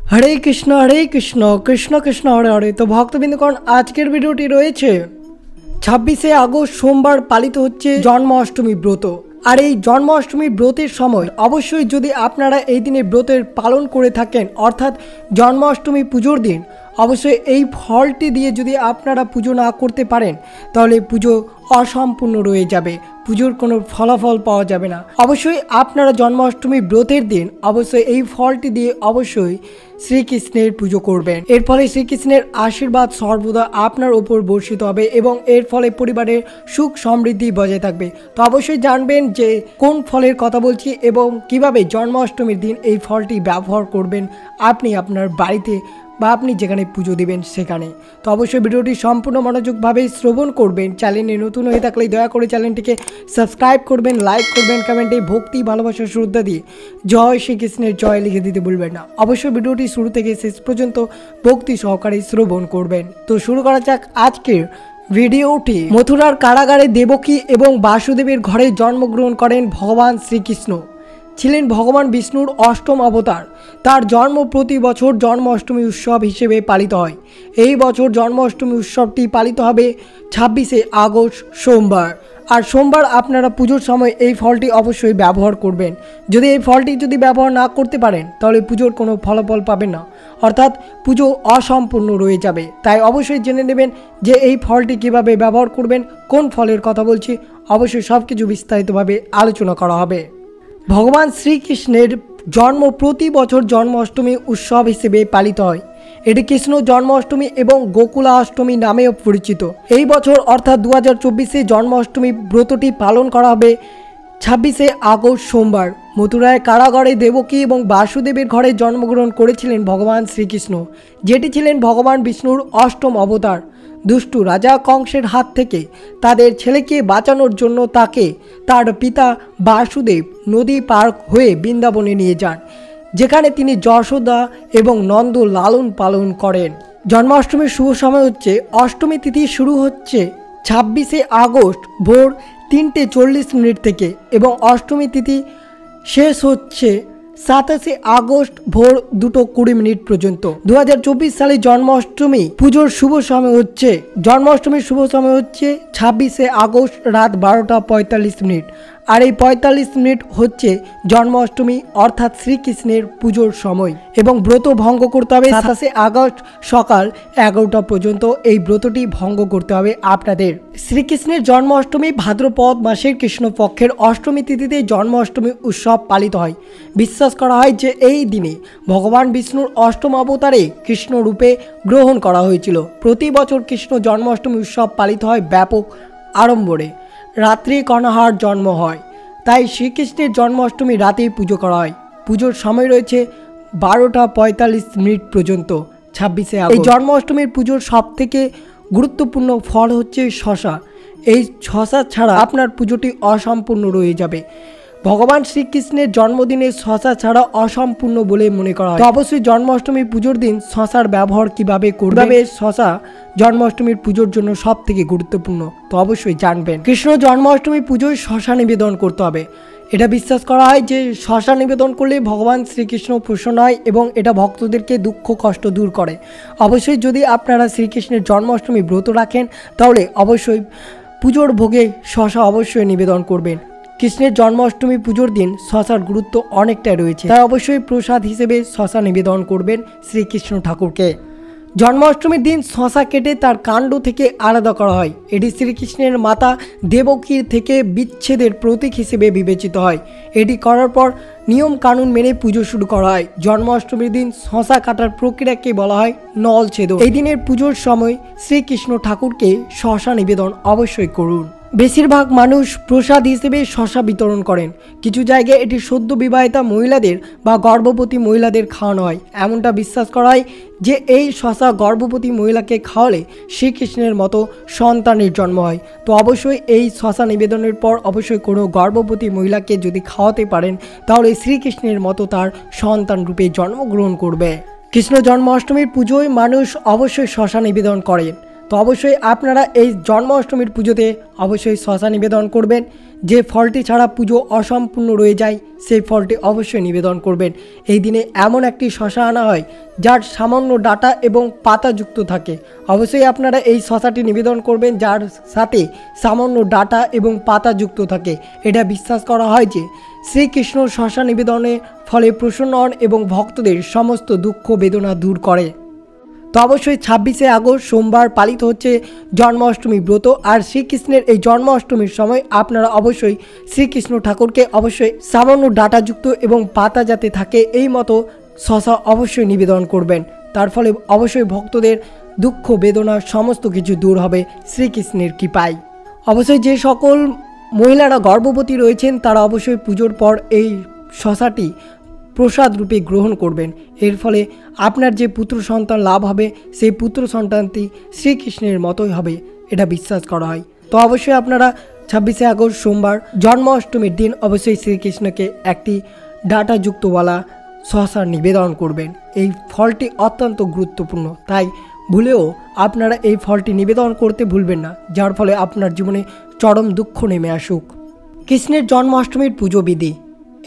हरे कृष्ण कृष्ण कृष्ण हरे हरे। तो भक्तबिंदुगण आजकेर भिडियोटी रयेछे 26 আগস্ট सोमवार पालित होच्छे जन्माष्टमी व्रत। और ये जन्माष्टमी व्रतेर समय अवश्य यदि आपनारा এই দিনে ব্রতের पालन करे थाकेन अर्थात जन्माष्टमी पुजोर दिन अवश्य এই ফলটি দিয়ে যদি আপনারা পুজো না করতে পারেন তাহলে পুজো অসম্পূর্ণ রয়ে যাবে, পুজোর কোনো ফলাফল পাওয়া যাবে না। অবশ্যই আপনারা জন্মাষ্টমী ব্রতের দিন অবশ্যই এই ফলটি দিয়ে অবশ্যই শ্রীকৃষ্ণের পুজো করবেন। এর ফলে শ্রীকৃষ্ণের আশীর্বাদ সর্বদা আপনার উপর বর্ষিত হবে এবং এর ফলে পরিবারের সুখ সমৃদ্ধি বজায় থাকবে। তো অবশ্যই জানবেন যে কোন ফলের কথা বলছি এবং কিভাবে জন্মাষ্টমীর দিন এই ফলটি ব্যবহার করবেন আপনি আপনার বাড়িতে বা আপনি যেখানে পুজো দিবেন সেখানে। তো অবশ্যই ভিডিওটি সম্পূর্ণ মনোযোগভাবে শ্রবণ করবেন। চ্যানেলে নতুন হয়ে থাকলে দয়া করে চ্যানেলটিকে সাবস্ক্রাইব করবেন, লাইক করবেন, কমেন্টে ভক্তি ভালোবাসা শ্রদ্ধা দিয়ে জয় শ্রীকৃষ্ণের জয় লিখে দিতে ভুলবেন না। অবশ্যই ভিডিওটি শুরু থেকে শেষ পর্যন্ত ভক্তি সহকারে শ্রবণ করবেন। তো শুরু করা যাক আজকের ভিডিওটি। মথুরার কারাগারে দেবকী এবং বাসুদেবের ঘরে জন্মগ্রহণ করেন ভগবান শ্রীকৃষ্ণ। ছিলেন ভগবান বিষ্ণুর অষ্টম অবতার। তার জন্ম প্রতি বছর জন্মাষ্টমী উৎসব হিসেবে পালিত হয়। এই বছর জন্মাষ্টমী উৎসবটি পালিত হবে 26 আগস্ট সোমবার। আর সোমবার আপনারা পুজোর সময় এই ফলটি অবশ্যই ব্যবহার করবেন। যদি এই ফলটি ব্যবহার না করতে পারেন তাহলে পুজোর কোনো ফলাফল পাবেন না, অর্থাৎ পুজো অসম্পূর্ণ রয়ে যাবে। তাই অবশ্যই জেনে নেবেন যে এই ফলটি কিভাবে ব্যবহার করবেন, কোন ফলের কথা বলছি, অবশ্যই সব কিছু বিস্তারিতভাবে আলোচনা করা হবে। ভগবান শ্রীকৃষ্ণের জন্ম প্রতি বছর জন্মাষ্টমী উৎসব হিসেবে পালিত হয়। এটি কৃষ্ণ জন্মাষ্টমী এবং গোকুলাষ্টমী নামেও পরিচিত। এই বছর অর্থাৎ 2024 জন্মাষ্টমী ব্রতটি পালন করা হবে 26 আগস্ট সোমবার। মথুরায় কারাগারে দেবকী এবং বাসুদেবের ঘরে জন্মগ্রহণ করেছিলেন ভগবান শ্রীকৃষ্ণ, যেটি ছিলেন ভগবান বিষ্ণুর অষ্টম অবতার। দুষ্টু রাজা কংসের হাত থেকে তাদের ছেলেকে বাঁচানোর জন্য তাকে তার পিতা বাসুদেব নদী পার হয়ে বৃন্দাবনে নিয়ে যান, যেখানে তিনি যশোদা এবং নন্দ লালন পালন করেন। জন্মাষ্টমীর শুভ সময় হচ্ছে অষ্টমী তিথি শুরু হচ্ছে 26 আগস্ট ভোর 3:40 থেকে এবং অষ্টমী তিথি শেষ হচ্ছে 27 আগস্ট ভোর 2:20 পর্যন্ত। 2024 সালে জন্মাষ্টমী পুজোর শুভ সময় হচ্ছে জন্মাষ্টমীর শুভ সময় হচ্ছে 26 আগস্ট রাত 12:45। আর এই 45 মিনিট হচ্ছে জন্মাষ্টমী অর্থাৎ শ্রীকৃষ্ণের পুজোর সময় এবং ব্রত ভঙ্গ করতে হবে 27 আগস্ট সকাল 11টা পর্যন্ত। এই ব্রতটি ভঙ্গ করতে হবে আপনাদের। শ্রীকৃষ্ণের জন্মাষ্টমী ভাদ্রপদ মাসের কৃষ্ণপক্ষের অষ্টমী তিথিতে জন্মাষ্টমী উৎসব পালিত হয়। বিশ্বাস করা হয় যে এই দিনে ভগবান বিষ্ণুর অষ্টম অবতারে কৃষ্ণ রূপে গ্রহণ করা হয়েছিল। প্রতি বছর কৃষ্ণ জন্মাষ্টমী উৎসব পালিত হয় ব্যাপক আড়ম্বরে। রাত্রি কণাহার জন্ম হয়, তাই শ্রীকৃষ্ণের জন্মাষ্টমী রাতেই পুজো করা হয়। পুজোর সময় রয়েছে 12:45 পর্যন্ত 26 আগস্ট। এই জন্মাষ্টমীর পুজোর সবথেকে গুরুত্বপূর্ণ ফল হচ্ছে শসা। এই শসা ছাড়া আপনার পুজোটি অসম্পূর্ণ রয়ে যাবে। ভগবান শ্রীকৃষ্ণের জন্মদিনে শসা ছাড়া অসম্পূর্ণ বলে মনে করা হয়। তো অবশ্যই জন্মাষ্টমী পুজোর দিন শসার ব্যবহার কিভাবে করবেন, শসা জন্মাষ্টমীর পুজোর জন্য সব থেকে গুরুত্বপূর্ণ, তো অবশ্যই জানবেন। কৃষ্ণ জন্মাষ্টমী পুজোয় শসা নিবেদন করতে হবে। এটা বিশ্বাস করা হয় যে শসা নিবেদন করলে ভগবান শ্রীকৃষ্ণ প্রসন্ন হয় এবং এটা ভক্তদেরকে দুঃখ কষ্ট দূর করে। অবশ্যই যদি আপনারা শ্রীকৃষ্ণের জন্মাষ্টমী ব্রত রাখেন তাহলে অবশ্যই পুজোর ভোগে শসা অবশ্যই নিবেদন করবেন। কৃষ্ণের জন্মাষ্টমী পুজোর দিন শসার গুরুত্ব অনেকটাই রয়েছে, তাই অবশ্যই প্রসাদ হিসেবে শসা নিবেদন করবেন শ্রীকৃষ্ণ ঠাকুরকে। জন্মাষ্টমীর দিন শসা কেটে তার কাণ্ড থেকে আলাদা করা হয়। এটি শ্রীকৃষ্ণের মাতা দেবকীর থেকে বিচ্ছেদের প্রতীক হিসেবে বিবেচিত হয়। এটি করার পর নিয়ম কানুন মেনে পুজো শুরু করা হয়। জন্মাষ্টমীর দিন শসা কাটার প্রক্রিয়াকে বলা হয় নলছেদন। এই দিনের পুজোর সময় শ্রীকৃষ্ণ ঠাকুরকে শসা নিবেদন অবশ্যই করুন। বেশিরভাগ মানুষ প্রসাদ হিসেবে শসা বিতরণ করেন। কিছু জায়গায় এটি সদ্য বিবাহিতা মহিলাদের বা গর্ভবতী মহিলাদের খাওয়ানো হয়। এমনটা বিশ্বাস করা হয় যে এই শসা গর্ভবতী মহিলাকে খাওয়ালে শ্রীকৃষ্ণের মতো সন্তানের জন্ম হয়। তো অবশ্যই এই শসা নিবেদনের পর অবশ্যই কোনো গর্ভবতী মহিলাকে যদি খাওয়াতে পারেন তাহলে শ্রীকৃষ্ণের মতো তার সন্তান রূপে জন্মগ্রহণ করবে। কৃষ্ণ জন্মাষ্টমীর পুজোয় মানুষ অবশ্যই শসা নিবেদন করেন। তো অবশ্যই আপনারা এই জন্মাষ্টমীর পুজোতে অবশ্যই শসা নিবেদন করবেন। যে ফলটি ছাড়া পুজো অসম্পূর্ণ রয়ে যায় সেই ফলটি অবশ্যই নিবেদন করবেন। এই দিনে এমন একটি শসা আনা হয় যার সামান্য ডাঁটা এবং পাতা যুক্ত থাকে। অবশ্যই আপনারা এই শসাটি নিবেদন করবেন যার সাথে সামান্য ডাঁটা এবং পাতা যুক্ত থাকে। এটা বিশ্বাস করা হয় যে শ্রীকৃষ্ণ শসা নিবেদনের ফলে প্রসন্ন হন এবং ভক্তদের সমস্ত দুঃখ বেদনা দূর করে। তো অবশ্যই 26শে আগস্ট সোমবার পালিত হচ্ছে জন্মাষ্টমী ব্রত। আর শ্রীকৃষ্ণের এই জন্মাষ্টমীর সময় আপনারা অবশ্যই শ্রীকৃষ্ণ ঠাকুরকে অবশ্যই সামান্য ডাঁটাযুক্ত এবং পাতা যাতে থাকে এই মতো শসা অবশ্যই নিবেদন করবেন। তার ফলে অবশ্যই ভক্তদের দুঃখ বেদনা সমস্ত কিছু দূর হবে শ্রীকৃষ্ণের কৃপায়। অবশ্যই যে সকল মহিলারা গর্ভবতী রয়েছেন তারা অবশ্যই পুজোর পর এই শসাটি প্রসাদ রূপে গ্রহণ করবেন। এর ফলে আপনার যে পুত্র সন্তান লাভ হবে সেই পুত্র সন্তানটি শ্রীকৃষ্ণের মতোই হবে এটা বিশ্বাস করা হয়। তো অবশ্যই আপনারা 26শে আগস্ট সোমবার জন্মাষ্টমীর দিন অবশ্যই শ্রীকৃষ্ণকে একটি ডাঁটাযুক্তওয়ালা শসা নিবেদন করবেন। এই ফলটি অত্যন্ত গুরুত্বপূর্ণ, তাই ভুলেও আপনারা এই ফলটি নিবেদন করতে ভুলবেন না, যার ফলে আপনার জীবনে চরম দুঃখ নেমে আসুক। কৃষ্ণের জন্মাষ্টমীর পুজো বিধি।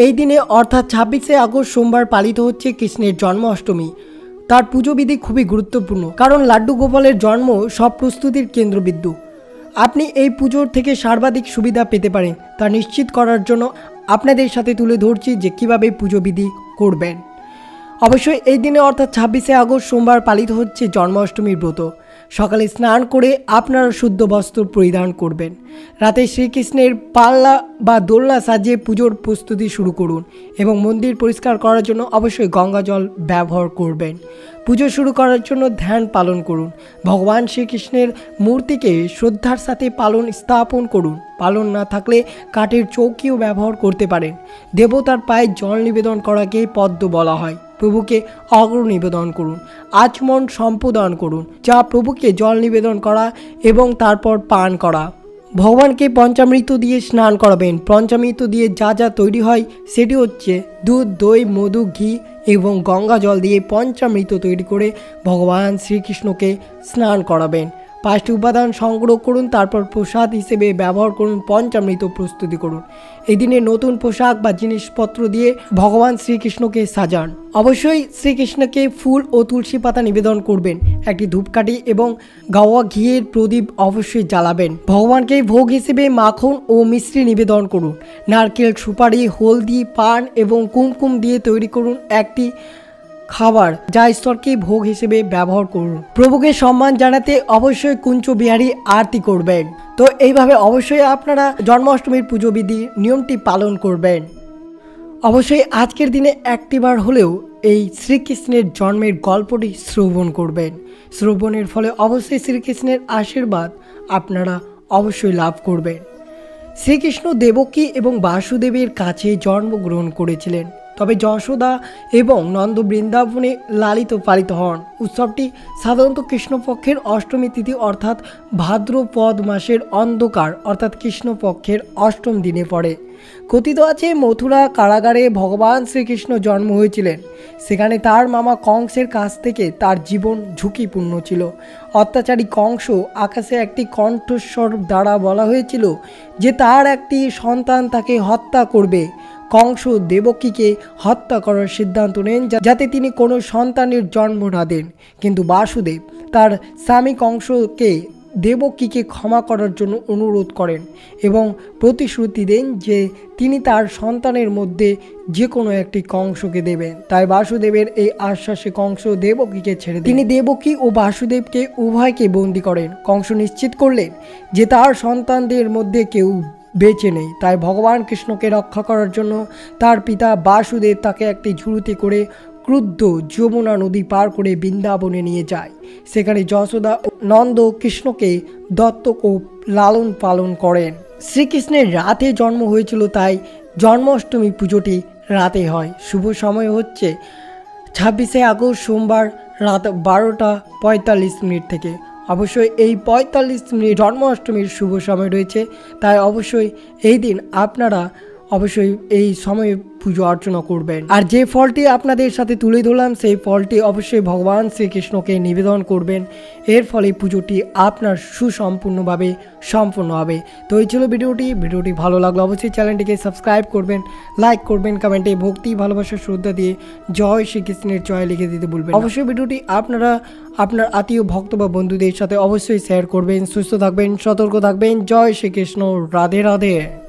এই দিনে অর্থাৎ 26শে আগস্ট সোমবার পালিত হচ্ছে কৃষ্ণের জন্মাষ্টমী। তার পুজোবিধি খুবই গুরুত্বপূর্ণ, কারণ লাড্ডু গোপালের জন্ম সব প্রস্তুতির কেন্দ্রবিন্দু। আপনি এই পুজোর থেকে সর্বাধিক সুবিধা পেতে পারেন তা নিশ্চিত করার জন্য আপনাদের সাথে তুলে ধরছি যে কীভাবে পুজোবিধি করবেন। অবশ্যই এই দিনে অর্থাৎ 26শে আগস্ট সোমবার পালিত হচ্ছে জন্মাষ্টমীর ব্রত। সকালে স্নান করে আপনারা শুদ্ধ বস্ত্র পরিধান করবেন। রাতে শ্রীকৃষ্ণের পাল্লা বা দোলনা সাজিয়ে পুজোর প্রস্তুতি শুরু করুন এবং মন্দির পরিষ্কার করার জন্য অবশ্যই গঙ্গা জল ব্যবহার করবেন। পুজো শুরু করার জন্য ধ্যান পালন করুন। ভগবান শ্রীকৃষ্ণের মূর্তিকে শ্রদ্ধার সাথে স্থাপন করুন। পালন না থাকলে কাঠের চৌকিও ব্যবহার করতে পারেন। দেবতার পায়ে জল নিবেদন করাকে পদ্ম বলা হয়। প্রভুকে অগ্র নিবেদন করুন। আচমন সম্প্রদান করুন, যা প্রভুকে জল নিবেদন করা এবং তারপর পান করা। ভগবানকে পঞ্চামৃত দিয়ে স্নান করাবেন। পঞ্চামৃত দিয়ে যা যা তৈরি হয় সেটি হচ্ছে দুধ, দই, মধু, ঘি এবং গঙ্গা জল দিয়ে পঞ্চামৃত তৈরি করে ভগবান শ্রীকৃষ্ণকে স্নান করাবেন। 5টি উপাদান সংগ্রহ করুন, তারপর প্রসাদ হিসেবে ব্যবহার করুন। পঞ্চামৃত প্রস্তুতি করুন। এই দিনে নতুন পোশাক বা জিনিসপত্র দিয়ে ভগবান শ্রীকৃষ্ণকে সাজান। অবশ্যই শ্রীকৃষ্ণকে ফুল ও তুলসী পাতা নিবেদন করবেন। একটি ধূপকাঠি এবং গাওয়া ঘিয়ের প্রদীপ অবশ্যই জ্বালাবেন। ভগবানকে ভোগ হিসেবে মাখন ও মিশ্রি নিবেদন করুন। নারকেল, সুপারি, হলদি, পান এবং কুমকুম দিয়ে তৈরি করুন একটি খাবার, যা ঈশ্বরকে ভোগ হিসেবে ব্যবহার করুন। প্রভুকে সম্মান জানাতে অবশ্যই কুঞ্চ বিহারী আরতি করবেন। তো এইভাবে অবশ্যই আপনারা জন্মাষ্টমীর পুজোবিধি নিয়মটি পালন করবেন। অবশ্যই আজকের দিনে একটিবার হলেও এই শ্রীকৃষ্ণের জন্মের গল্পটি শ্রবণ করবেন। শ্রবণের ফলে অবশ্যই শ্রীকৃষ্ণের আশীর্বাদ আপনারা অবশ্যই লাভ করবেন। শ্রীকৃষ্ণ দেবকী এবং বাসুদেবের কাছে জন্মগ্রহণ করেছিলেন, তবে যশোদা এবং নন্দ বৃন্দাবনে লালিত পালিত হন। উৎসবটি সাধারণত কৃষ্ণপক্ষের অষ্টমী তিথি অর্থাৎ ভাদ্রপদ মাসের অন্ধকার অর্থাৎ কৃষ্ণপক্ষের অষ্টম দিনে পড়ে। কথিত আছে মথুরা কারাগারে ভগবান শ্রীকৃষ্ণ জন্ম হয়েছিলেন। সেখানে তার মামা কংসের কাছ থেকে তার জীবন ঝুঁকিপূর্ণ ছিল। অত্যাচারী কংস আকাশে একটি কণ্ঠস্বর দ্বারা বলা হয়েছিল যে তার একটি সন্তান তাকে হত্যা করবে। কংস দেবকীকে হত্যা করার সিদ্ধান্ত নেন যাতে তিনি কোনো সন্তানের জন্ম না দেন, কিন্তু বাসুদেব তার স্বামী কংসকে দেবকীকে ক্ষমা করার জন্য অনুরোধ করেন এবং প্রতিশ্রুতি দেন যে তিনি তার সন্তানের মধ্যে যে কোনো একটি কংসকে দেবেন। তাই বাসুদেবের এই আশ্বাসে কংস দেবকীকে ছেড়ে দেন। তিনি দেবকী ও বাসুদেবকে উভয়কে বন্দী করেন। কংস নিশ্চিত করলেন যে তার সন্তানদের মধ্যে কেউ বেঁচে নেই। তাই ভগবান কৃষ্ণকে রক্ষা করার জন্য তার পিতা বাসুদেব তাকে একটি ঝুড়িতে করে ক্রুদ্ধ যমুনা নদী পার করে বৃন্দাবনে নিয়ে যায়। সেখানে যশোদা ও নন্দ কৃষ্ণকে দত্তক ও লালন পালন করেন। শ্রীকৃষ্ণের রাতে জন্ম হয়েছিল, তাই জন্মাষ্টমী পুজোটি রাতে হয়। শুভ সময় হচ্ছে 26শে আগস্ট সোমবার রাত 12:45 থেকে। অবশ্যই এই 45 মিনিট জন্মাষ্টমীর শুভ সময় রয়েছে, তাই অবশ্যই এই দিন আপনারা অবশ্যই এই সময়ে পুজো অর্চনা করবেন। আর যে ফলটি আপনাদের সাথে তুলে ধরলাম সেই ফলটি অবশ্যই ভগবান শ্রীকৃষ্ণকে নিবেদন করবেন। এর ফলে পুজোটি আপনার সুসম্পূর্ণভাবে সম্পূর্ণ হবে। তো এই ছিল ভিডিওটি ভালো লাগলো অবশ্যই চ্যানেলটিকে সাবস্ক্রাইব করবেন, লাইক করবেন, কমেন্টে ভক্তি ভালোবাসা শ্রদ্ধা দিয়ে জয় শ্রীকৃষ্ণের জয় লিখে দিতে ভুলবেন। অবশ্যই ভিডিওটি আপনারা আপনার আত্মীয় ভক্ত বা বন্ধুদের সাথে অবশ্যই শেয়ার করবেন। সুস্থ থাকবেন, সতর্ক থাকবেন। জয় শ্রীকৃষ্ণ, রাধে রাধে।